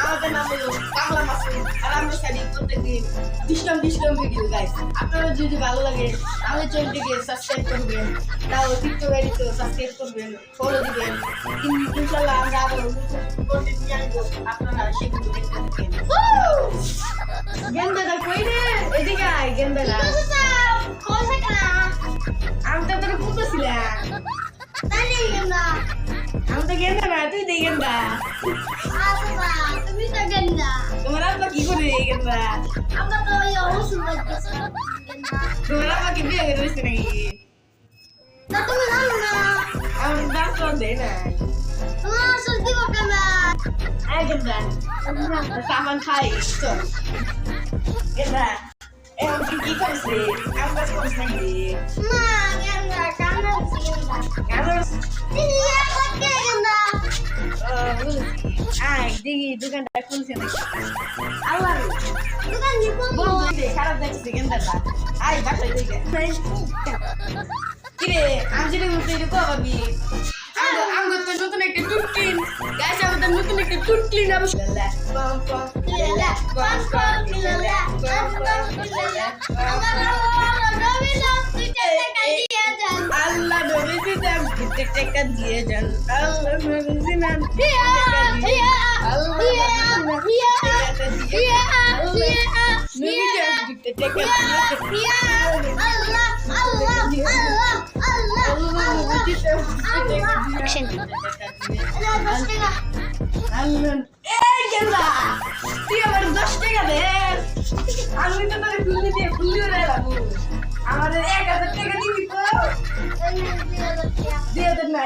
আমাদের নাম হলো বাংলা মাসুদ আর আমরা ছাড়ি প্রত্যেকদিন ডিসকাউন্ট ভিডিও গাইস। আপনারা যদি ভালো লাগে তাহলে চ্যানেলটিকে সাবস্ক্রাইব করবেন, তাও টিকটক আইডিতেও সাবস্ক্রাইব করবেন, ফলো দিবেন। ইনশাআল্লাহ আমরা আরো কন্টেন্ট নিয়ে আসবো, আপনারা সেগুলো দেখতে থাকেন। গেন্দাটা কই রে? এদিকে আয় গেন্দাটা। আমি তো তোর বলতেছিলাম আমি তো গেন্দা না, তুই দেই গেন্দা। তোমার আব্বা কি করে এই গেন্দা? তোমার আব্বা কি বিয়ে করে দিচ্ছে নাকি? আমার দাঁত তো দেয় না। আয় গেন্দা, সামান খাই চল। গেন্দা এখন তুই কি করিস রে? কাম কাজ করিস নাকি? আয় দেখি দোকানটা খুলছে নাকি। আল্লাহ খারাপ দেখছি গেন্দাটা। আয় বাসায় দেখে কিরে আমি যেটা বলছি এটা কবি আমাদের তো নতুন একটা টুটকিন গাছ, আমাদের নতুন একটা টুটকিন আল্লাহ নবী দাম টাকা দিয়ে যান। আল্লাহ নবী নাম তুই আমার 10 টাকা দে, আমি তো তোর ফুলি দিয়ে ফুলি রাখবো। আমাদের 1000 টাকা দিবি তো? 2000 না।